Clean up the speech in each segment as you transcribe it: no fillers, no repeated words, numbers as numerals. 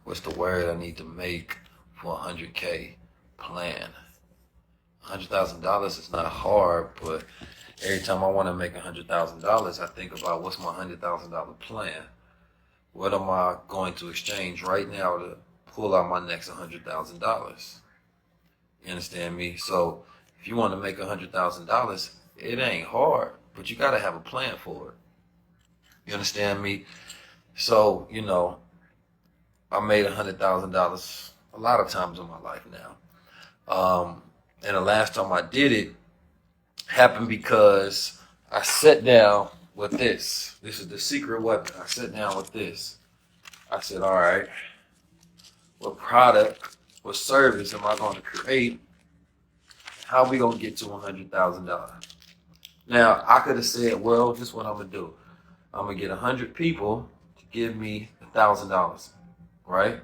what's the word I need to make for a 100K plan. $100,000 is not hard, but every time I want to make $100,000, I think about what's my $100,000 plan. What am I going to exchange right now to pull out my next $100,000? You understand me? So if you want to make $100,000, it ain't hard, but you got to have a plan for it. You understand me? So, I made $100,000 a lot of times in my life now. And the last time I did it happened because I sat down with this. This is the secret weapon. I sat down with this. I said, all right, what product, what service am I going to create? How are we going to get to $100,000? Now, I could have said, well, this is what I'm going to do. I'm going to get 100 people to give me $1,000, right?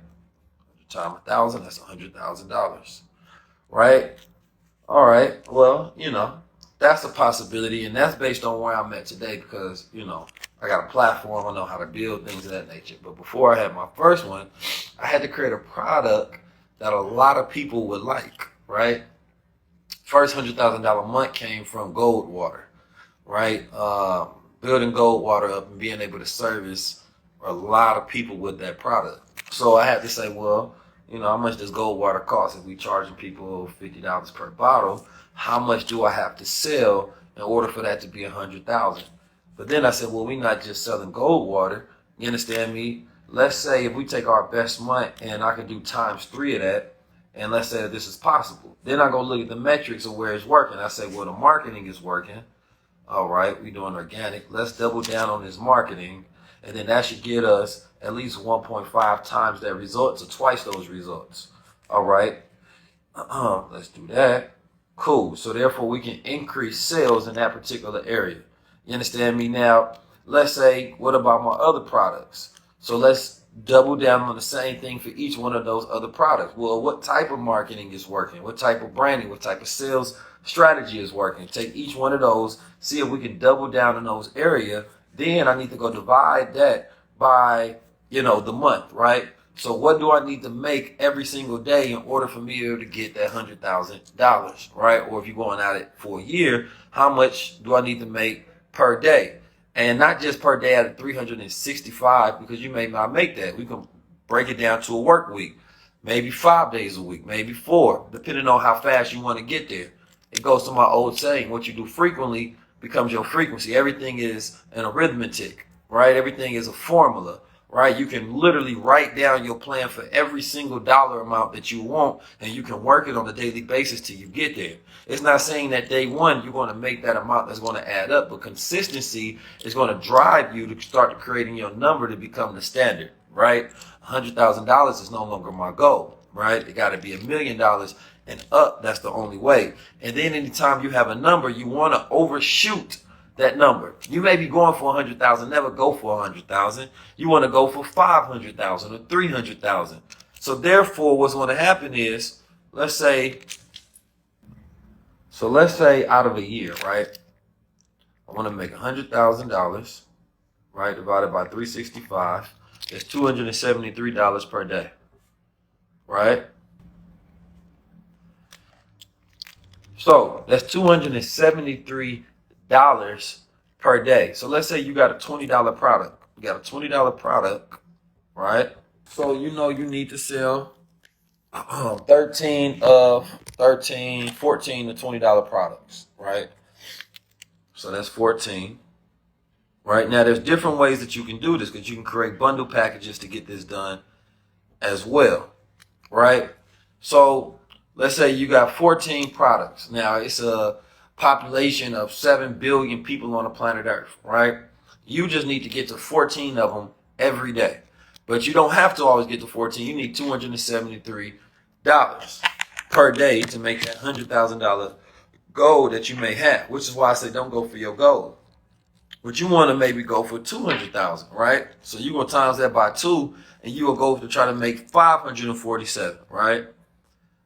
Times 1,000, that's $100,000, right? All right, well, that's a possibility, and that's based on where I'm at today because, I got a platform, I know how to build things of that nature. But before I had my first one, I had to create a product that a lot of people would like, right? First $100,000 month came from gold water, right? Building gold water up and being able to service a lot of people with that product. So I had to say, well, how much does gold water cost? If we charging people $50 per bottle, how much do I have to sell in order for that to be $100,000? But then I said, well, we're not just selling gold water. You understand me? Let's say if we take our best month and I can do ×3 of that, and let's say that this is possible. Then I go look at the metrics of where it's working. I say, well, the marketing is working. All right, we're doing organic. Let's double down on this marketing. And then that should get us at least 1.5 times that result, so twice those results. All right, let's do that. Cool. So therefore, we can increase sales in that particular area. You understand me? Now, let's say, what about my other products? So let's double down on the same thing for each one of those other products. Well, what type of marketing is working? What type of branding? What type of sales strategy is working? Take each one of those, see if we can double down in those areas. Then I need to go divide that by, the month, right? So what do I need to make every single day in order for me to be able to get that $100,000, right? Or if you're going at it for a year, how much do I need to make per day? And not just per day out of 365, because you may not make that. We can break it down to a work week, maybe 5 days a week, maybe 4, depending on how fast you want to get there. It goes to my old saying, what you do frequently becomes your frequency. Everything is an arithmetic, right? Everything is a formula, right? You can literally write down your plan for every single dollar amount that you want, and you can work it on a daily basis till you get there. It's not saying that day one you're going to make that amount that's going to add up, but consistency is going to drive you to start creating your number to become the standard, right? $100,000 is no longer my goal, right? It got to be $1 million and up. That's the only way. And then anytime you have a number, you want to overshoot that number. You may be going for 100,000, never go for 100,000. You want to go for 500,000 or 300,000. So therefore, what's going to happen is, let's say out of a year, right? I want to make $100,000, right? Divided by 365. That's $273 per day, right? So that's $273 per day. So let's say you got a $20 product. You got a $20 product, right? So you need to sell 14 to $20 products, right? So that's 14. Right now, there's different ways that you can do this because you can create bundle packages to get this done as well, right? So let's say you got 14 products. Now, it's a population of 7 billion people on the planet Earth, right? You just need to get to 14 of them every day. But you don't have to always get to 14. You need $273 per day to make that $100,000 goal that you may have, which is why I say don't go for your goal. But you want to maybe go for 200,000, right? So you're going to times that by 2, and you will go to try to make 547, right?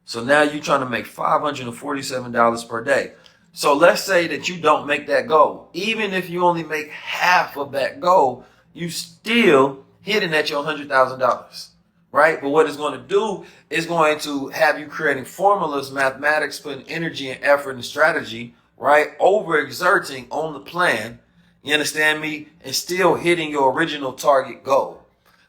So now you're trying to make $547 per day. So let's say that you don't make that goal. Even if you only make half of that goal, you still hitting at your $100,000, right? But what it's going to do is going to have you creating formulas, mathematics, putting energy and effort and strategy, right? Overexerting on the plan, you understand me? And still hitting your original target goal.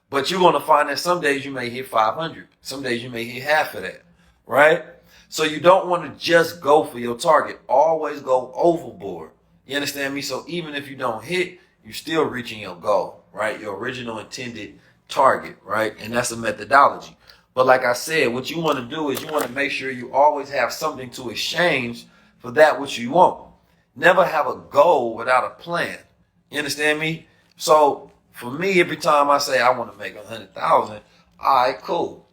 But you're going to find that some days you may hit 500. Some days you may hit half of that, right? So you don't want to just go for your target. Always go overboard. You understand me? So even if you don't hit, you're still reaching your goal, right? Your original intended target, right? And that's a methodology. But like I said, what you want to do is you want to make sure you always have something to exchange for that which you want. Never have a goal without a plan. You understand me? So for me, every time I say I want to make 100,000, all right, cool.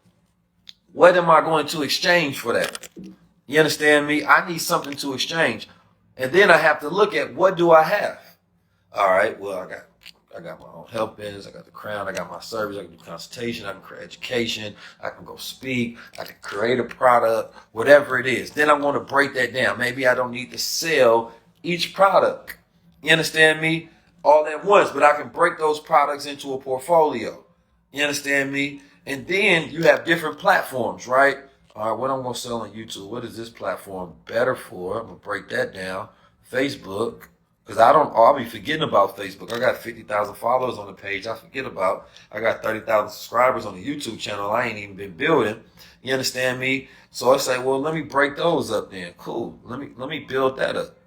What am I going to exchange for that? You understand me? I need something to exchange. And then I have to look at what do I have? All right, well, I got my own health business, I got the crown, I got my service, I can do consultation, I can create education, I can go speak, I can create a product, whatever it is. Then I'm going to break that down. Maybe I don't need to sell each product. You understand me? All at once, but I can break those products into a portfolio. You understand me? And then you have different platforms, right? All right, what I'm going to sell on YouTube. What is this platform better for? I'm going to break that down. Facebook. Because I'll be forgetting about Facebook. I got 50,000 followers on the page. I got 30,000 subscribers on the YouTube channel. I ain't even been building. You understand me? So I say, well, let me break those up then. Cool. Let me build that up.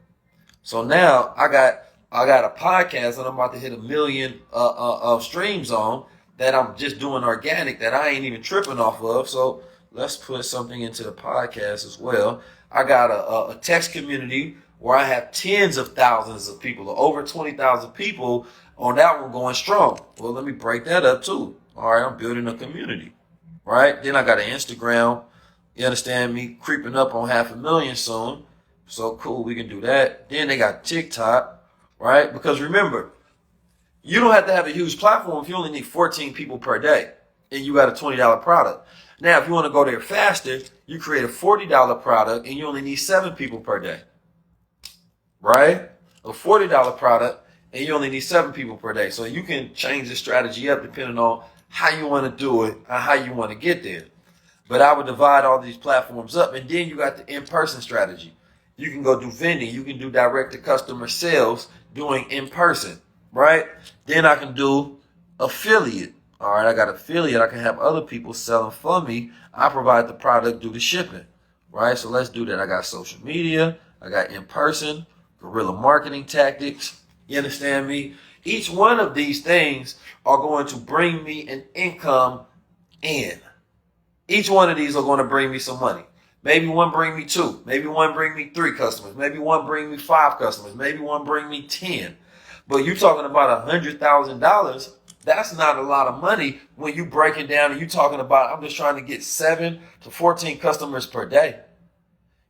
So now I got a podcast that I'm about to hit 1 million of streams on that I'm just doing organic that I ain't even tripping off of. So let's put something into the podcast as well. I got a text community where I have tens of thousands of people, or over 20,000 people on that one going strong. Well, let me break that up too. All right, I'm building a community, right? Then I got an Instagram, you understand me, creeping up on 500,000 soon. So cool, we can do that. Then they got TikTok, right? Because remember, you don't have to have a huge platform if you only need 14 people per day and you got a $20 product. Now, if you want to go there faster, you create a $40 product and you only need 7 people per day. Right? A $40 product and you only need 7 people per day. So you can change the strategy up depending on how you want to do it and how you want to get there. But I would divide all these platforms up, and then you got the in-person strategy. You can go do vending. You can do direct-to-customer sales doing in-person, right? Then I can do affiliate. All right, I got affiliate. I can have other people selling for me. I provide the product, do the shipping, right? So let's do that. I got social media. I got in-person. Guerrilla marketing tactics. You understand me? Each one of these things are going to bring me an income in. Each one of these are going to bring me some money. Maybe one bring me 2. Maybe one bring me 3 customers. Maybe one bring me 5 customers. Maybe one bring me 10. But you're talking about $100,000. That's not a lot of money when you break it down and you're talking about, I'm just trying to get 7 to 14 customers per day.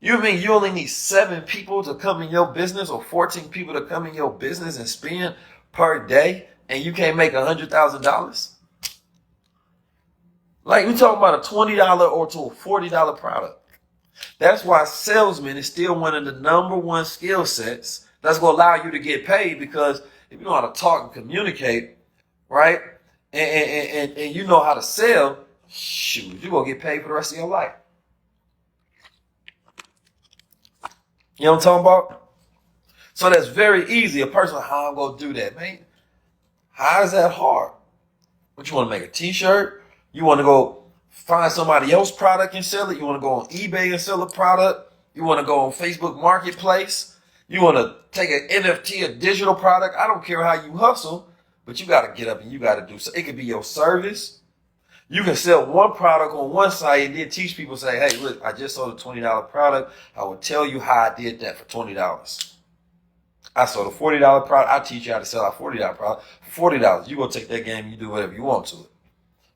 You mean you only need 7 people to come in your business or 14 people to come in your business and spend per day and you can't make $100,000? Like, we're talking about a $20 or to a $40 product. That's why salesman is still one of the number one skill sets that's going to allow you to get paid, because if you know how to talk and communicate, right, and you know how to sell, shoot, you're going to get paid for the rest of your life. You know what I'm talking about? So that's very easy. A person, how I'm going to do that, man? How is that hard? What, you want to make a t-shirt? You want to go find somebody else's product and sell it? You want to go on eBay and sell a product? You want to go on Facebook Marketplace? You want to take an NFT, a digital product? I don't care how you hustle, but you got to get up and you got to do so. It could be your service. You can sell one product on one site and then teach people, say, hey, look, I just sold a $20 product. I will tell you how I did that for $20. I sold a $40 product. I teach you how to sell a $40 product for $40. You go take that game, you do whatever you want to it.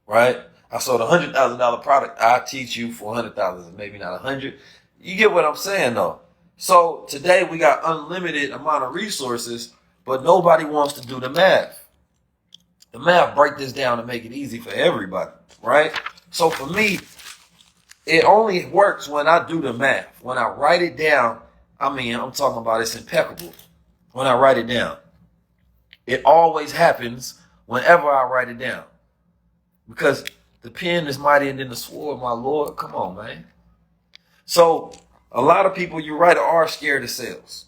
Right? I sold a $100,000 product. I teach you for $100,000, maybe not 100. You get what I'm saying, though. So today we got unlimited amount of resources, but nobody wants to do the math. The math break this down to make it easy for everybody, right? So for me, it only works when I do the math. When I write it down, I mean, I'm talking about it's impeccable. When I write it down, it always happens whenever I write it down. Because The pen is mightier than the sword, my Lord. Come on, man. So a lot of people, you're right, are scared of sales.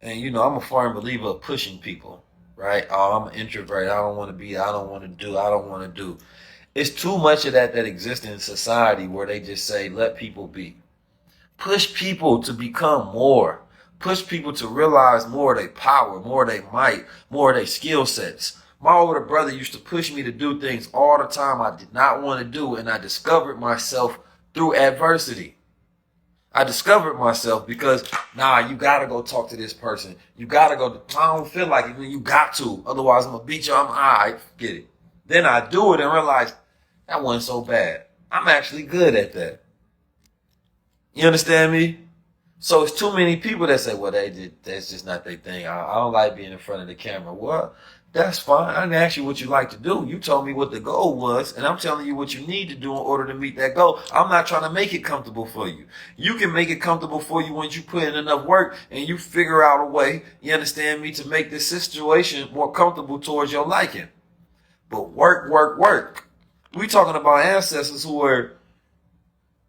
And I'm a firm believer of pushing people, right? Oh, I'm an introvert. I don't want to be, I don't want to do, I don't want to do. It's too much of that exists in society where they just say, let people be. Push people to become more. Push people to realize more of their power, more of their might, more of their skill sets. My older brother used to push me to do things all the time I did not want to do, and I discovered myself through adversity. I discovered myself because, you got to go talk to this person. You got to go. I don't feel like it. You got to. Otherwise, I'm going to beat you. I'm all right. Get it. Then I do it and realize that wasn't so bad. I'm actually good at that. You understand me? So it's too many people that say, well, that's just not their thing. I don't like being in front of the camera. Well, that's fine. I didn't ask you what you like to do. You told me what the goal was, and I'm telling you what you need to do in order to meet that goal. I'm not trying to make it comfortable for you. You can make it comfortable for you once you put in enough work and you figure out a way, you understand me, to make this situation more comfortable towards your liking. But work. We talking about ancestors who were,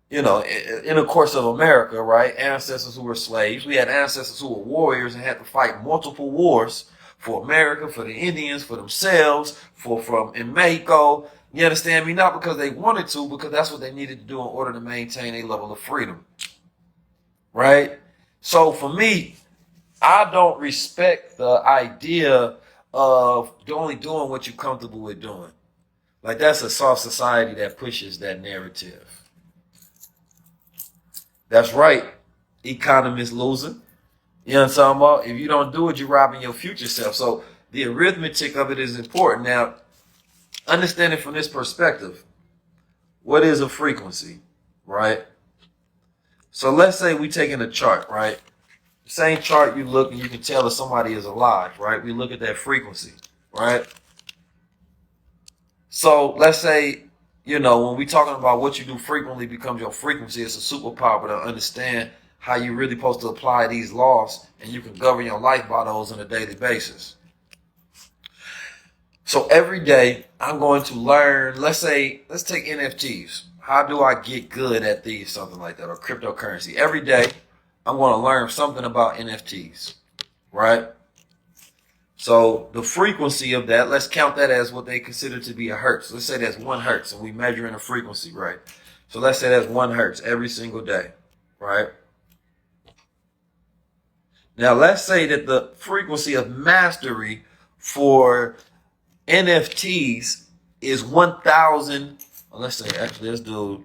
in the course of America, right? Ancestors who were slaves. We had ancestors who were warriors and had to fight multiple wars for America, for the Indians, for themselves, in Mexico. You understand me? Not because they wanted to, because that's what they needed to do in order to maintain a level of freedom. Right? So for me, I don't respect the idea of only doing what you're comfortable with doing. Like, that's a soft society that pushes that narrative. That's right, economist loser. You know what I'm talking about? If you don't do it, you're robbing your future self. So the arithmetic of it is important. Now, understand it from this perspective. What is a frequency, right? So let's say we taking a chart, right? The same chart you look and you can tell if somebody is alive, right? We look at that frequency, right? So let's say, when we talking about what you do frequently becomes your frequency, it's a superpower to understand how you really supposed to apply these laws, and you can govern your life by those on a daily basis. So every day I'm going to learn, let's take NFTs. How do I get good at these, something like that, or cryptocurrency? Every day I'm going to learn something about NFTs, right? So the frequency of that, let's count that as what they consider to be a hertz. Let's say that's 1 hertz, and we measure in a frequency, right? So let's say that's 1 hertz every single day, right? Now let's say that the frequency of mastery for NFTs is 1,000. Let's say, actually, this dude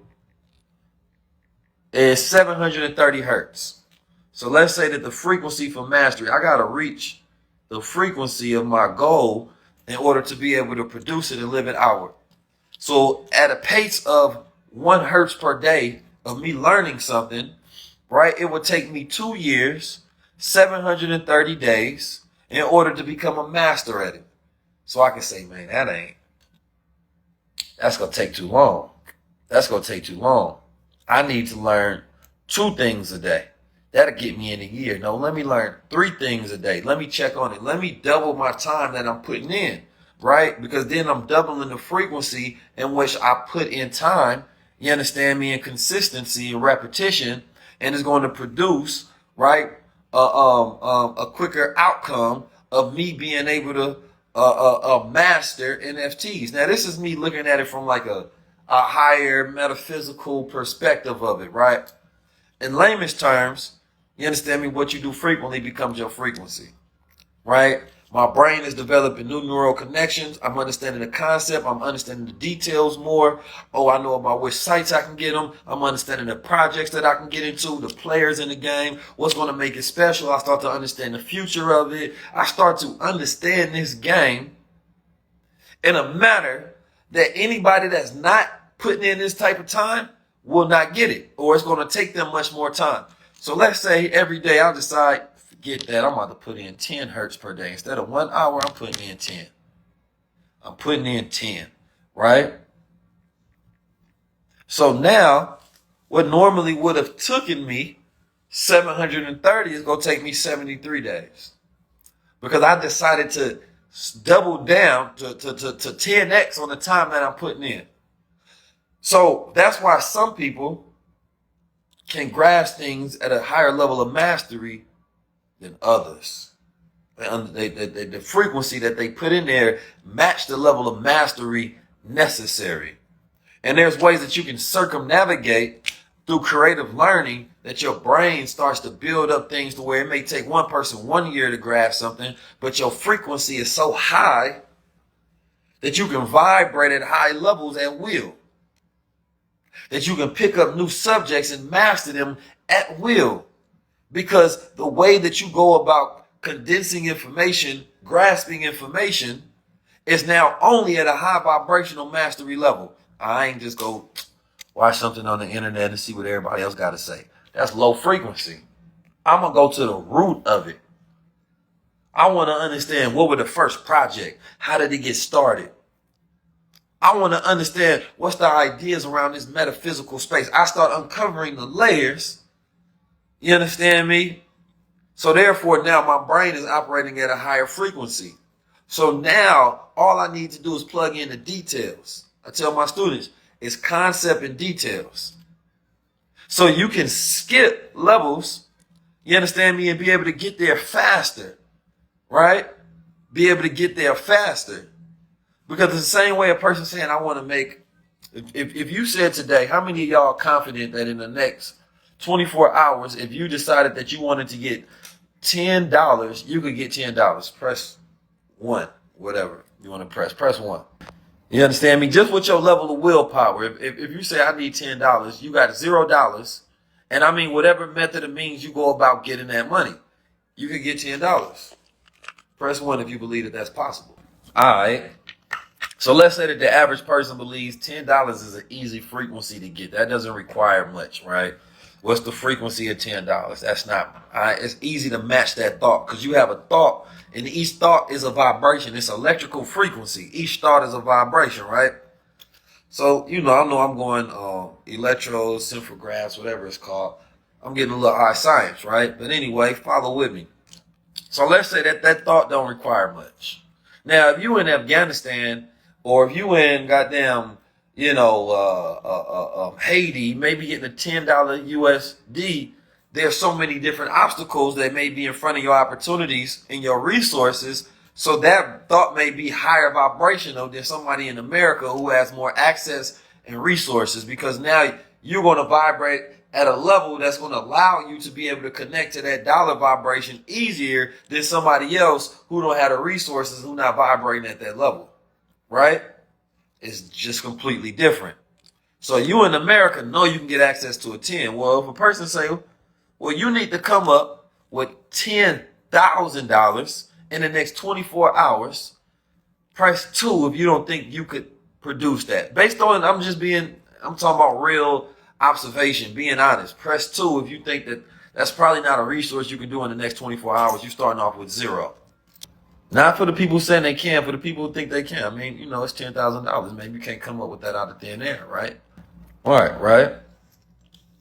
is 730 hertz. So let's say that the frequency for mastery, I got to reach the frequency of my goal in order to be able to produce it and live it out. So at a pace of 1 hertz per day of me learning something, right, it would take me 2 years, 730 days in order to become a master at it. So I can say, man, that's going to take too long. That's going to take too long. I need to learn 2 things a day. That'll get me in a year. No, let me learn 3 things a day. Let me check on it. Let me double my time that I'm putting in, right? Because then I'm doubling the frequency in which I put in time, you understand me, in consistency and repetition, and it's going to produce, right, a quicker outcome of me being able to master NFTs. Now, this is me looking at it from like a higher metaphysical perspective of it, right? In layman's terms, you understand me, what you do frequently becomes your frequency, right? My brain is developing new neural connections. I'm understanding the concept. I'm understanding the details more. Oh, I know about which sites I can get them. I'm understanding the projects that I can get into, the players in the game, what's going to make it special. I start to understand the future of it. I start to understand this game in a manner that anybody that's not putting in this type of time will not get it, or it's going to take them much more time. So let's say every day I'll decide, forget that, I'm about to put in 10 hertz per day. Instead of 1 hour, I'm putting in 10. I'm putting in 10, right? So now, what normally would have taken me 730 is going to take me 73 days. Because I decided to double down to 10x on the time that I'm putting in. So that's why some people can grasp things at a higher level of mastery than others. The frequency that they put in there match the level of mastery necessary. And there's ways that you can circumnavigate through creative learning that your brain starts to build up things to where it may take one person 1 year to grasp something, but your frequency is so high that you can vibrate at high levels at will. That you can pick up new subjects and master them at will. Because the way that you go about condensing information, grasping information, is now only at a high vibrational mastery level. I ain't just go watch something on the internet and see what everybody else got to say. That's low frequency. I'm going to go to the root of it. I want to understand, what was the first project? How did it get started? I want to understand what's the ideas around this metaphysical space. I start uncovering the layers. You understand me? So therefore now my brain is operating at a higher frequency. So now all I need to do is plug in the details. I tell my students, it's concept and details. So you can skip levels, you understand me, and be able to get there faster, right? Be able to get there faster. Because it's the same way a person saying, I want to make, if you said today, how many of y'all are confident that in the next 24 hours, if you decided that you wanted to get $10, you could get $10. Press 1, whatever you want to press 1. You understand me? Just with your level of willpower. If you say I need $10, you got $0. And I mean, whatever method of means you go about getting that money, you can get $10. Press 1 if you believe that that's possible. All right. So let's say that the average person believes $10 is an easy frequency to get. That doesn't require much, right? What's the frequency of $10? That's not, it's easy to match that thought because you have a thought and each thought is a vibration. It's electrical frequency. Each thought is a vibration, right? So, I know I'm going electroencephalographs, whatever it's called. I'm getting a little high science, right? But anyway, follow with me. So let's say that thought don't require much. Now, if you in Afghanistan or if you in goddamn, Haiti, maybe getting a $10 USD, there's so many different obstacles that may be in front of your opportunities and your resources. So that thought may be higher vibrational than somebody in America who has more access and resources, because now you're going to vibrate at a level that's going to allow you to be able to connect to that dollar vibration easier than somebody else who don't have the resources, who not vibrating at that level, right? It's just completely different. So you in America know you can get access to a 10. Well, if a person say, well, you need to come up with $10,000 in the next 24 hours, press 2 if you don't think you could produce that. Based on, I'm talking about real observation, being honest. Press 2 if you think that that's probably not a resource you can do in the next 24 hours. You're starting off with 0. Not for the people saying they can, for the people who think they can. I mean, it's $10,000. Maybe you can't come up with that out of thin air, right? Right.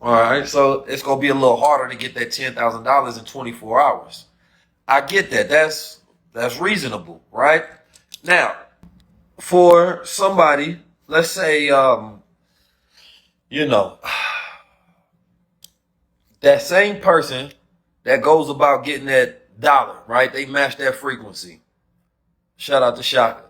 All right, so it's going to be a little harder to get that $10,000 in 24 hours. I get that. That's reasonable, right? Now, for somebody, let's say, that same person that goes about getting that dollar, right? They match that frequency. Shout out to Shaka.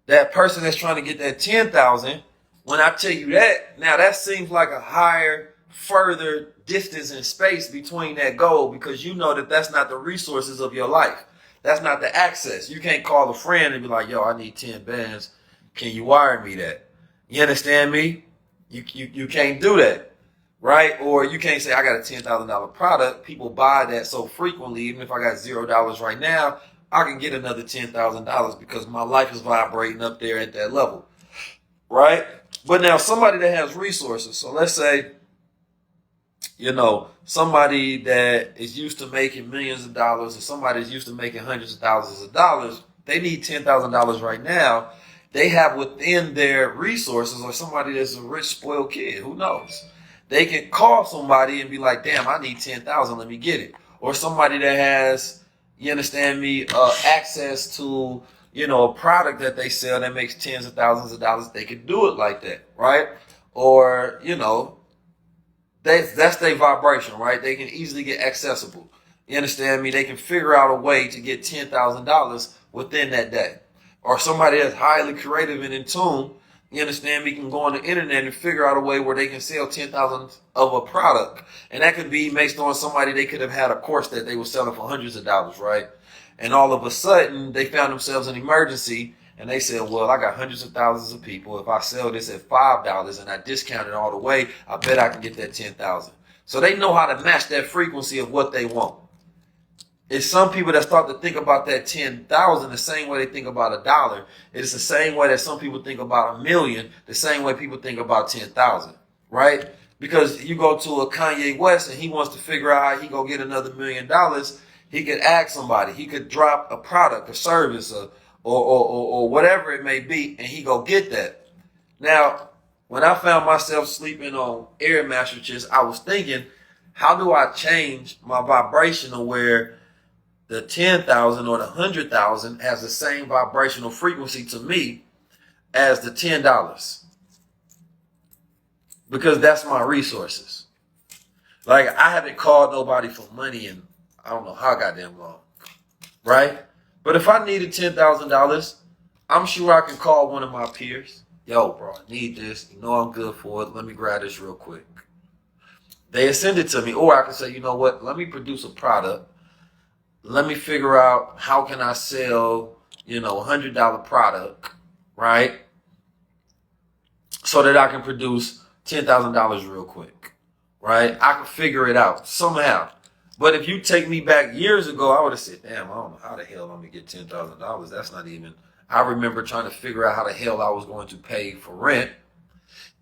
That person that's trying to get that 10,000, when I tell you that, now that seems like a higher, further distance and space between that goal, because you know that that's not the resources of your life. That's not the access. You can't call a friend and be like, yo, I need 10 bands. Can you wire me that? You understand me? You can't do that, right? Or you can't say, I got a $10,000 product. People buy that so frequently, even if I got $0 right now, I can get another $10,000 because my life is vibrating up there at that level, right? But now somebody that has resources, so let's say, somebody that is used to making millions of dollars or somebody that's used to making hundreds of thousands of dollars, they need $10,000 right now. They have within their resources, or somebody that's a rich, spoiled kid, who knows? They can call somebody and be like, damn, I need 10,000, let me get it. Or somebody that has, you understand me, access to, a product that they sell that makes tens of thousands of dollars, they could do it like that, right? or, that's their vibration, right? They can easily get accessible. You understand me? They can figure out a way to get $10,000 within that day. Or somebody that's highly creative and in tune, you understand me, can go on the internet and figure out a way where they can sell 10,000 of a product. And that could be based on somebody, they could have had a course that they were selling for hundreds of dollars, right? And all of a sudden, they found themselves in an emergency, and they said, well, I got hundreds of thousands of people. If I sell this at $5 and I discount it all the way, I bet I can get that 10,000. So they know how to match that frequency of what they want. It's some people that start to think about that 10,000 the same way they think about $1. It's the same way that some people think about 1,000,000, the same way people think about 10,000, right? Because you go to a Kanye West and he wants to figure out how he go get another $1,000,000. He could ask somebody. He could drop a product, a service, or whatever it may be, and he go get that. Now, when I found myself sleeping on air mattresses, I was thinking, how do I change my vibrational where the 10,000 or the 100,000 has the same vibrational frequency to me as the $10? Because that's my resources. Like, I haven't called nobody for money in I don't know how goddamn long, right? But if I needed $10,000, I'm sure I can call one of my peers. Yo, bro, I need this. You know I'm good for it. Let me grab this real quick. They send it to me. Or I can say, you know what? Let me produce a product. Let me figure out how can I sell, a $100 product, right? So that I can produce $10,000 real quick, right? I can figure it out somehow. But if you take me back years ago, I would have said, damn, I don't know how the hell I'm going to get $10,000. That's not even, I remember trying to figure out how the hell I was going to pay for rent.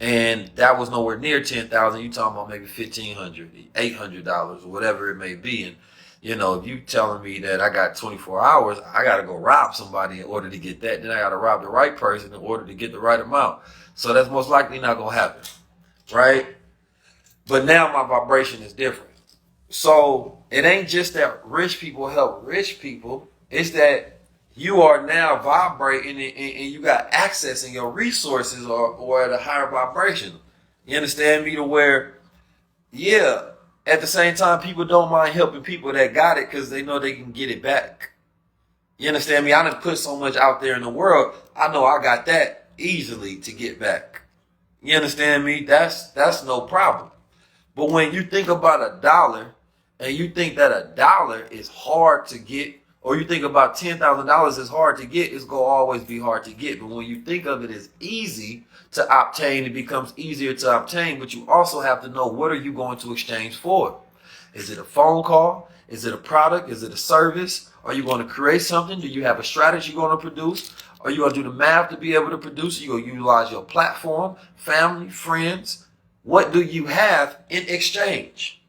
And that was nowhere near $10,000. You talking about maybe $1,500, $800, or whatever it may be. And, if you telling me that I got 24 hours, I got to go rob somebody in order to get that. Then I got to rob the right person in order to get the right amount. So that's most likely not going to happen, right? But now my vibration is different. So it ain't just that rich people help rich people. It's that you are now vibrating and you got access in your resources or at a higher vibration. You understand me? To where, yeah, at the same time, people don't mind helping people that got it because they know they can get it back. You understand me? I done put so much out there in the world. I know I got that easily to get back. You understand me? That's no problem. But when you think about $1 and you think that $1 is hard to get, or you think about $10,000 is hard to get, it's going to always be hard to get. But when you think of it as easy to obtain, it becomes easier to obtain. But you also have to know, what are you going to exchange for? Is it a phone call? Is it a product? Is it a service? Are you going to create something? Do you have a strategy you're going to produce? Are you going to do the math to be able to produce? Are you going to utilize your platform, family, friends? What do you have in exchange?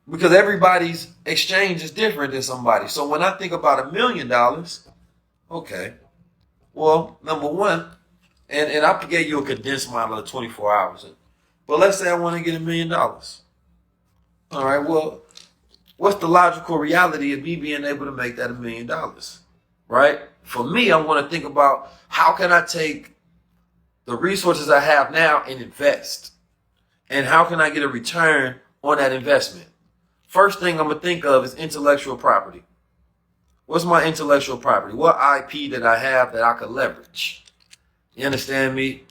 Because everybody's exchange is different than somebody. So when I think about $1 million, okay, well, number one, and I gave you a condensed model of 24 hours. But let's say I want to get $1 million. All right, well, what's the logical reality of me being able to make that $1 million? Right? For me, I want to think about, how can I take the resources I have now and invest? And how can I get a return on that investment? First thing I'm going to think of is intellectual property. What's my intellectual property? What IP that I have that I could leverage? You understand me?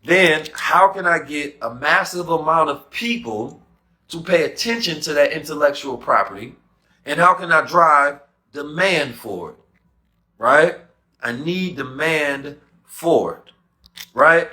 Then how can I get a massive amount of people to pay attention to that intellectual property? And how can I drive demand for it? Right? I need demand for it. Right?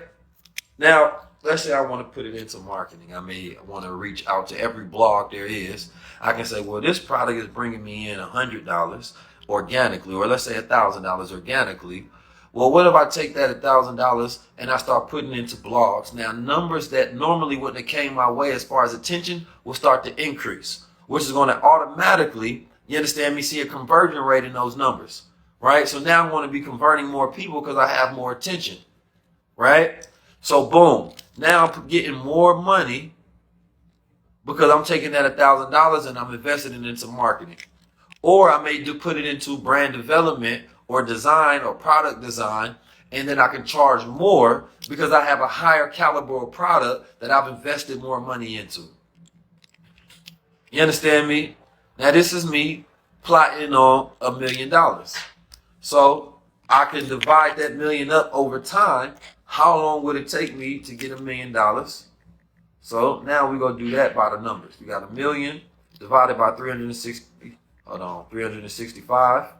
Now, let's say I want to put it into marketing. I want to reach out to every blog there is. I can say, well, this product is bringing me in $100 organically, or let's say $1,000 organically. Well, what if I take that $1,000 and I start putting it into blogs? Now, numbers that normally wouldn't have came my way as far as attention will start to increase, which is going to automatically, you understand me, see a conversion rate in those numbers, right? So now I'm going to be converting more people because I have more attention, right? So boom, now I'm getting more money because I'm taking that $1,000 and I'm investing it into marketing. Or I may put it into brand development or design or product design, and then I can charge more because I have a higher caliber of product that I've invested more money into. You understand me? Now this is me plotting on $1 million. So I can divide that million up over time. How long would it take me to get $1 million? So now we're going to do that by the numbers. We got 1 million divided by 360. Hold on, 365.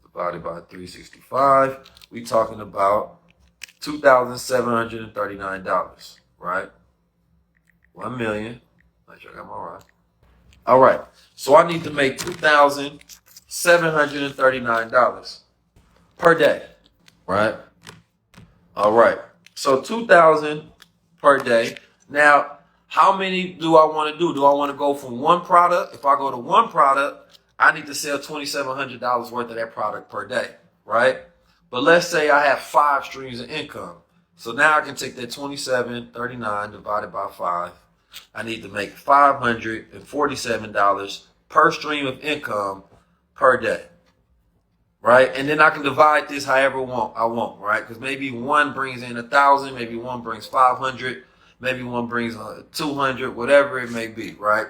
Divided by 365. We talking about $2,739, right? 1 million. Make sure I got my right. All right. So I need to make $2,739 per day, right? All right. So 2,000 per day. Now, how many do I want to do? Do I want to go from one product? If I go to one product, I need to sell $2,700 worth of that product per day, right? But let's say I have 5 streams of income. So now I can take that 2,739 divided by 5. I need to make $547 per stream of income per day, right? And then I can divide this however I want, right? Because maybe one brings in 1,000, maybe one brings 500, maybe one brings 200, whatever it may be, right?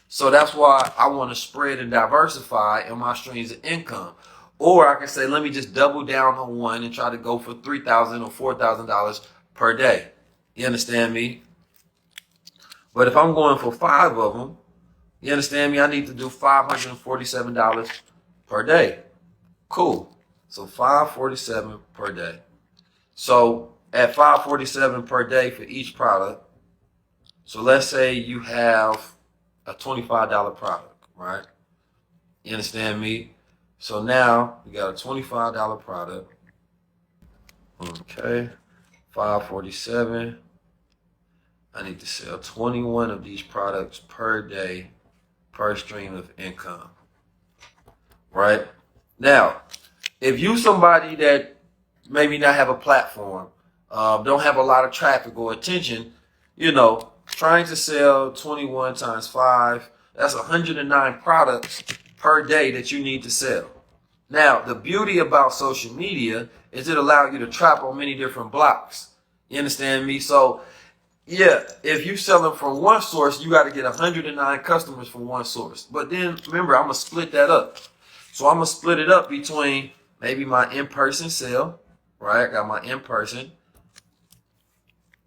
So that's why I want to spread and diversify in my streams of income. Or I can say, let me just double down on one and try to go for $3,000 or $4,000 per day. You understand me? But if I'm going for 5 of them, you understand me? I need to do $547 per day. Cool. So $547 per day. So at $547 per day for each product. So let's say you have a $25 product, right? You understand me? So now you got a $25 product. Okay. 547. I need to sell 21 of these products per day per stream of income. Right? Now, if you somebody that maybe not have a platform, don't have a lot of traffic or attention, trying to sell 21 times 5, that's 109 products per day that you need to sell. Now, the beauty about social media is it allows you to trap on many different blocks. You understand me? So, yeah, if you sell them from one source, you got to get 109 customers from one source. But then, remember, I'm going to split that up. So I'm going to split it up between maybe my in-person sale, right? I got my in-person,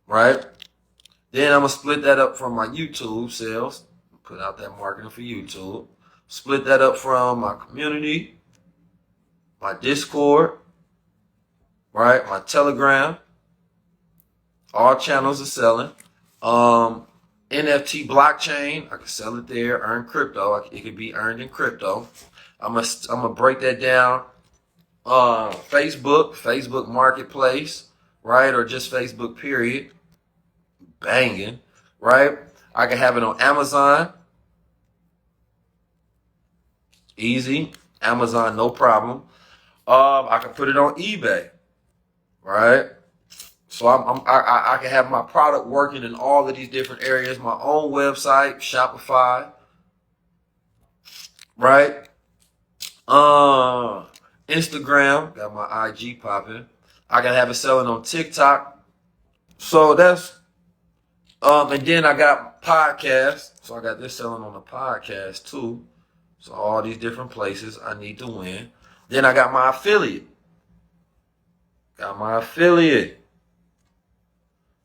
right? Then I'm going to split that up from my YouTube sales. Put out that marketing for YouTube. Split that up from my community, my Discord, right? My Telegram. All channels are selling. NFT blockchain, I can sell it there, earn crypto. It can be earned in crypto. I'm gonna break that down. Facebook Marketplace, right? Or just Facebook period. Banging, right? I can have it on Amazon. Easy. Amazon, no problem. I can put it on eBay, right? So I can have my product working in all of these different areas. My own website, Shopify, right? Instagram, got my IG popping. I can have it selling on TikTok. So that's and then I got podcasts. So I got this selling on the podcast too. So all these different places I need to win. Then I got my affiliate.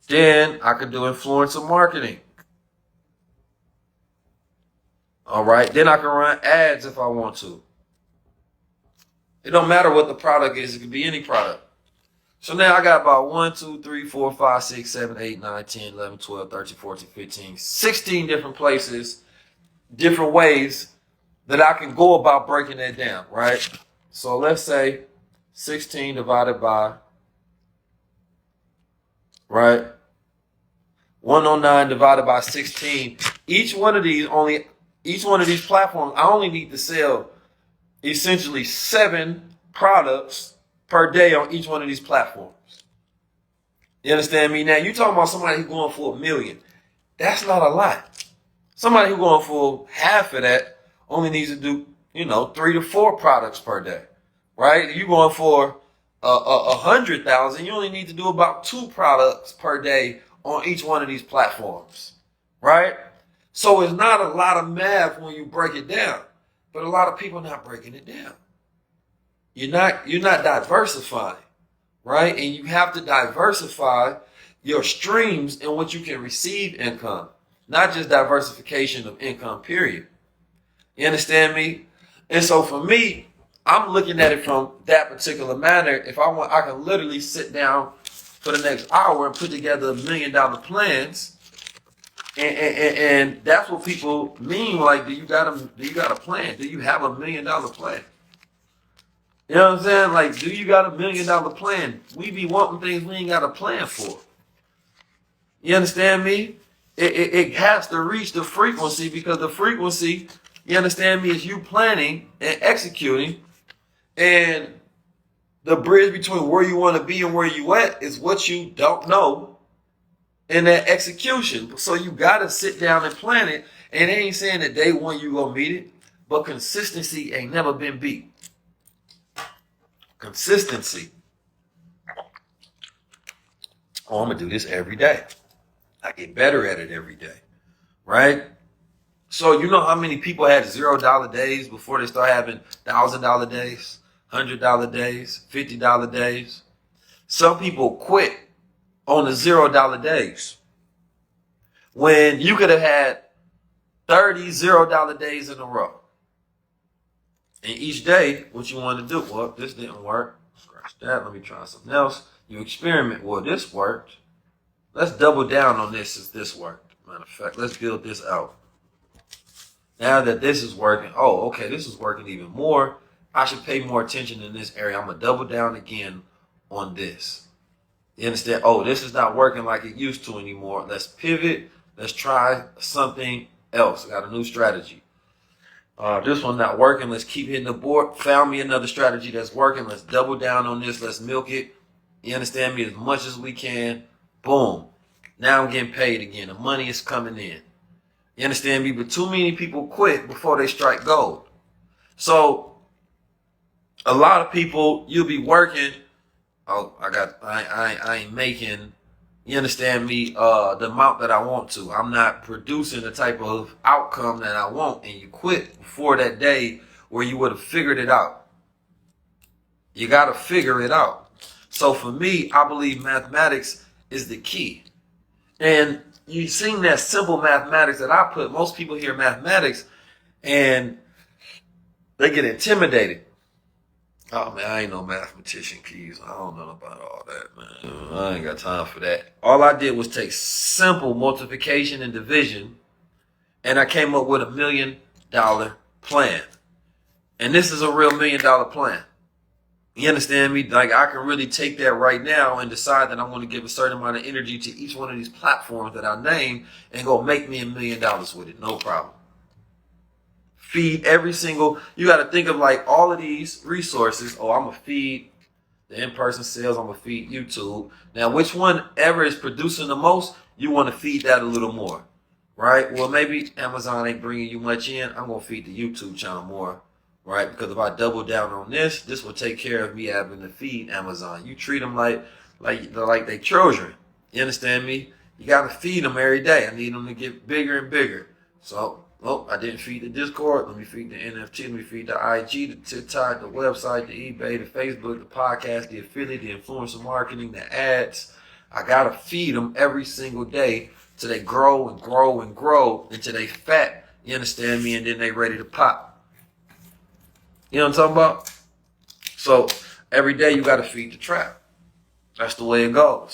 Then I could do influencer marketing. All right. Then I can run ads if I want to. It don't matter what the product is. It could be any product. So now I got about 1, 2, 3, 4, 5, 6, 7, 8, 9, 10, 11, 12, 13, 14, 15, 16 different places, different ways that I can go about breaking that down, right? So let's say 16 divided by, right? 109 divided by 16. Each one of these platforms, I only need to sell essentially 7 products per day on each one of these platforms. You understand me? Now, you talking about somebody who's going for $1 million. That's not a lot. Somebody who's going for half of that only needs to do, 3 to 4 products per day. right? You going for 100,000, you only need to do about 2 products per day on each one of these platforms, right? So it's not a lot of math when you break it down, but a lot of people are not breaking it down. You're not diversifying, right? And you have to diversify your streams in which you can receive income, not just diversification of income, period. You understand me? And so for me, I'm looking at it from that particular manner. If I want, I can literally sit down for the next hour and put together $1 million plans. And that's what people mean. Like, do you got a plan? Do you have $1 million plan? You know what I'm saying? Like, do you got $1 million plan? We be wanting things we ain't got a plan for. You understand me? It has to reach the frequency, because the frequency, you understand me, is you planning and executing. And the bridge between where you want to be and where you at is what you don't know in that execution. So you got to sit down and plan it. And it ain't saying that day one you going to meet it, but consistency ain't never been beat. Consistency. Oh, I'm going to do this every day. I get better at it every day, right? So you know how many people had $0 days before they start having $1,000 days, $100 days, $50 days? Some people quit on the $0 days when you could have had 30 $0 days in a row. And each day, what you want to do, well, this didn't work. Scratch that. Let me try something else. You experiment. Well, this worked. Let's double down on this as this worked. Matter of fact, let's build this out. Now that this is working, oh, okay, this is working even more. I should pay more attention in this area. I'm going to double down again on this. You understand? Oh, this is not working like it used to anymore. Let's pivot. Let's try something else. I got a new strategy. This one not working. Let's keep hitting the board. Found me another strategy that's working. Let's double down on this. Let's milk it. You understand me? As much as we can. Boom. Now I'm getting paid again. The money is coming in. You understand me? But too many people quit before they strike gold. So a lot of people, you'll be working. Oh, I ain't making, you understand me, the amount that I want to. I'm not producing the type of outcome that I want. And you quit before that day where you would have figured it out. You got to figure it out. So for me, I believe mathematics is the key. And you've seen that simple mathematics that I put. Most people hear mathematics and they get intimidated. Oh, man, I ain't no mathematician, Keys. I don't know about all that, man. I ain't got time for that. All I did was take simple multiplication and division, and I came up with $1 million plan. And this is a real $1 million plan. You understand me? Like, I can really take that right now and decide that I'm going to give a certain amount of energy to each one of these platforms that I name and go make me $1 million with it. No problem. Feed every single, you got to think of like all of these resources. Oh, I'm going to feed the in-person sales. I'm going to feed YouTube. Now, which one ever is producing the most, you want to feed that a little more, right? Well, maybe Amazon ain't bringing you much in. I'm going to feed the YouTube channel more, right? Because if I double down on this will take care of me having to feed Amazon. You treat them like they children. You understand me? You got to feed them every day. I need them to get bigger and bigger. So, oh, I didn't feed the Discord. Let me feed the NFT. Let me feed the IG, the TikTok, the website, the eBay, the Facebook, the podcast, the affiliate, the influencer marketing, the ads. I got to feed them every single day till they grow and grow and grow until they fat. You understand me? And then they ready to pop. You know what I'm talking about? So every day you got to feed the trap. That's the way it goes.